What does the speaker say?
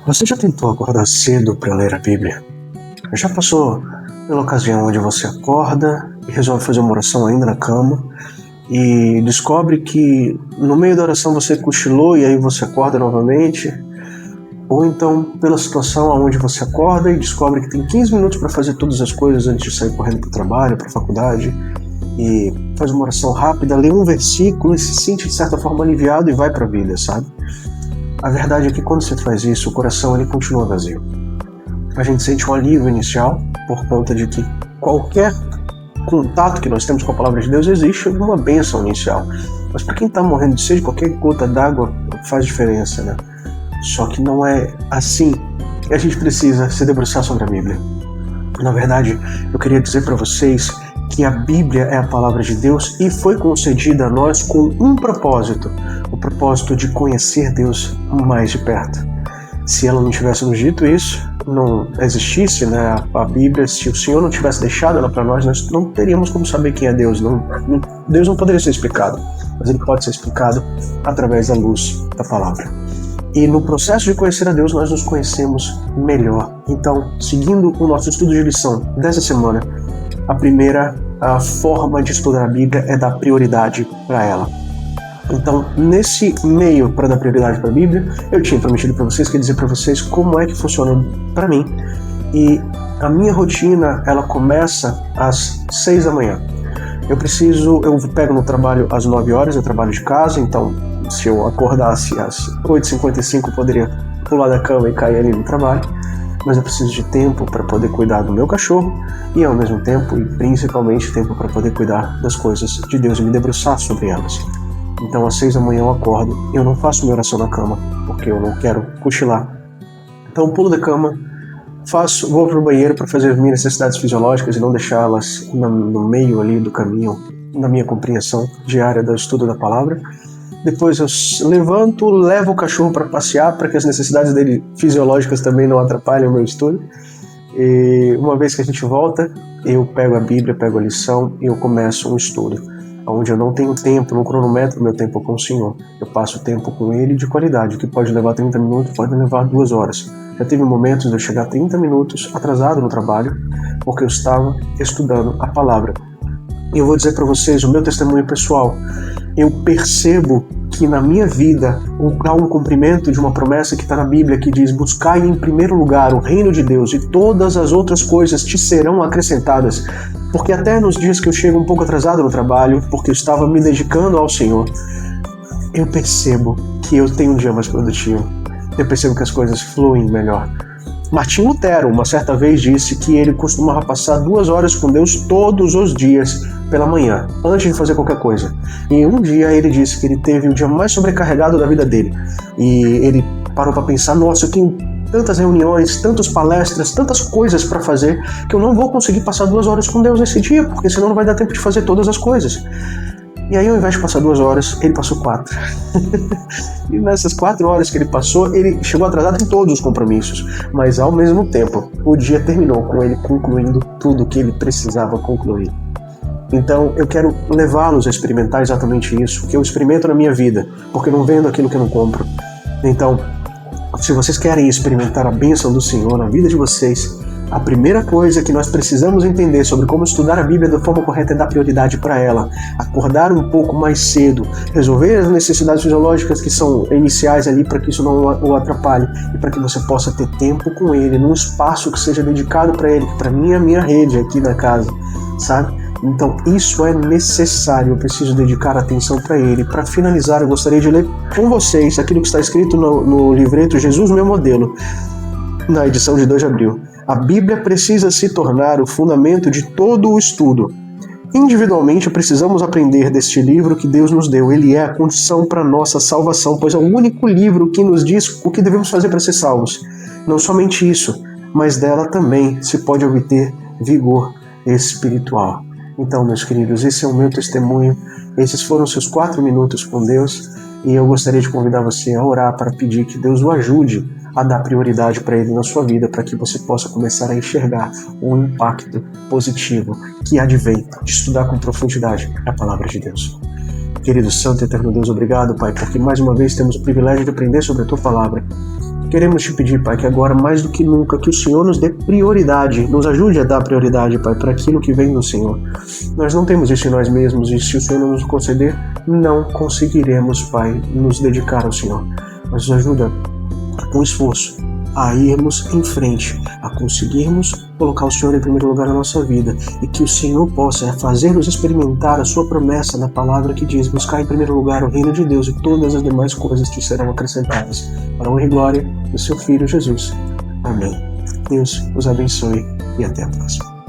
Você já tentou acordar cedo para ler a Bíblia? Já passou pela ocasião onde você acorda e resolve fazer uma oração ainda na cama e descobre que no meio da oração você cochilou e aí você acorda novamente? Ou então pela situação onde você acorda e descobre que tem 15 minutos para fazer todas as coisas antes de sair correndo para o trabalho, para a faculdade, e faz uma oração rápida, lê um versículo e se sente de certa forma aliviado e vai para a Bíblia, sabe? A verdade é que quando você faz isso, o coração ele continua vazio. A gente sente um alívio inicial por conta de que qualquer contato que nós temos com a palavra de Deus existe uma bênção inicial. Mas para quem está morrendo de sede, qualquer gota d'água faz diferença, né? Só que não é assim que a gente precisa se debruçar sobre a Bíblia. Na verdade, eu queria dizer para vocês que a Bíblia é a palavra de Deus e foi concedida a nós com um propósito, o propósito de conhecer Deus mais de perto. Se ela não tivesse nos dito isso, não existisse, né, a Bíblia, se o Senhor não tivesse deixado ela para nós não teríamos como saber quem é Deus. Deus não poderia ser explicado, mas ele pode ser explicado através da luz da palavra. E no processo de conhecer a Deus, nós nos conhecemos melhor. Então, seguindo o nosso estudo de lição dessa semana, a primeira forma de estudar a Bíblia é dar prioridade para ela. Então, nesse meio para dar prioridade para a Bíblia, eu tinha prometido para vocês, dizer para vocês como é que funciona para mim. E a minha rotina, ela começa às 6 da manhã. Eu pego no trabalho às 9 horas, eu trabalho de casa, então se eu acordasse às 8h55, eu poderia pular da cama e cair ali no trabalho. Mas eu preciso de tempo para poder cuidar do meu cachorro e ao mesmo tempo, e principalmente, tempo para poder cuidar das coisas de Deus e me debruçar sobre elas. Então às 6 da manhã eu acordo, eu não faço minha oração na cama, porque eu não quero cochilar. Então eu pulo da cama, vou pro banheiro para fazer as minhas necessidades fisiológicas e não deixá-las no meio ali do caminho, na minha compreensão diária do estudo da palavra. Depois eu levanto, levo o cachorro para passear, para que as necessidades dele fisiológicas também não atrapalhem o meu estudo. E uma vez que a gente volta, eu pego a Bíblia, pego a lição e eu começo um estudo, onde eu não tenho tempo, não cronometro meu tempo com o Senhor. Eu passo tempo com Ele de qualidade, o que pode levar 30 minutos, pode levar 2 horas. Já teve momentos de eu chegar 30 minutos atrasado no trabalho, porque eu estava estudando a palavra. E eu vou dizer para vocês o meu testemunho pessoal. Eu percebo que na minha vida há um cumprimento de uma promessa que está na Bíblia, que diz: buscai em primeiro lugar o reino de Deus e todas as outras coisas te serão acrescentadas. Porque até nos dias que eu chego um pouco atrasado no trabalho, porque eu estava me dedicando ao Senhor, eu percebo que eu tenho um dia mais produtivo. Eu percebo que as coisas fluem melhor. Martim Lutero, uma certa vez, disse que ele costumava passar 2 horas com Deus todos os dias pela manhã, antes de fazer qualquer coisa. E um dia ele disse que ele teve o dia mais sobrecarregado da vida dele. E ele parou para pensar: nossa, eu tenho tantas reuniões, tantas palestras, tantas coisas para fazer, que eu não vou conseguir passar 2 horas com Deus nesse dia, porque senão não vai dar tempo de fazer todas as coisas. E aí, ao invés de passar 2 horas, ele passou 4. E nessas 4 horas que ele passou, ele chegou atrasado em todos os compromissos. Mas, ao mesmo tempo, o dia terminou com ele concluindo tudo o que ele precisava concluir. Então, eu quero levá-los a experimentar exatamente isso, que eu experimento na minha vida, porque eu não vendo aquilo que eu não compro. Então, se vocês querem experimentar a bênção do Senhor na vida de vocês, a primeira coisa que nós precisamos entender sobre como estudar a Bíblia da forma correta é dar prioridade para ela. Acordar um pouco mais cedo, resolver as necessidades fisiológicas que são iniciais ali para que isso não o atrapalhe e para que você possa ter tempo com ele, num espaço que seja dedicado para ele, que para mim é a minha rede aqui na casa, sabe? Então isso é necessário, eu preciso dedicar atenção para ele. Para finalizar, eu gostaria de ler com vocês aquilo que está escrito no livreto Jesus Meu Modelo, na edição de 2 de abril. A Bíblia precisa se tornar o fundamento de todo o estudo. Individualmente, precisamos aprender deste livro que Deus nos deu. Ele é a condição para nossa salvação, pois é o único livro que nos diz o que devemos fazer para ser salvos. Não somente isso, mas dela também se pode obter vigor espiritual. Então, meus queridos, esse é o meu testemunho. Esses foram seus 4 minutos com Deus. E eu gostaria de convidar você a orar para pedir que Deus o ajude a dar prioridade para Ele na sua vida, para que você possa começar a enxergar o impacto positivo que advém de estudar com profundidade a Palavra de Deus. Querido Santo e Eterno Deus, obrigado, Pai, porque mais uma vez temos o privilégio de aprender sobre a Tua Palavra. Queremos te pedir, Pai, que agora, mais do que nunca, que o Senhor nos dê prioridade, nos ajude a dar prioridade, Pai, para aquilo que vem do Senhor. Nós não temos isso em nós mesmos, e se o Senhor não nos conceder, não conseguiremos, Pai, nos dedicar ao Senhor. Mas nos ajuda com esforço a irmos em frente, a conseguirmos colocar o Senhor em primeiro lugar na nossa vida, e que o Senhor possa fazer-nos experimentar a sua promessa na palavra que diz: buscar em primeiro lugar o reino de Deus, e todas as demais coisas te serão acrescentadas, para a honra e glória do seu Filho Jesus. Amém. Deus os abençoe e até a próxima.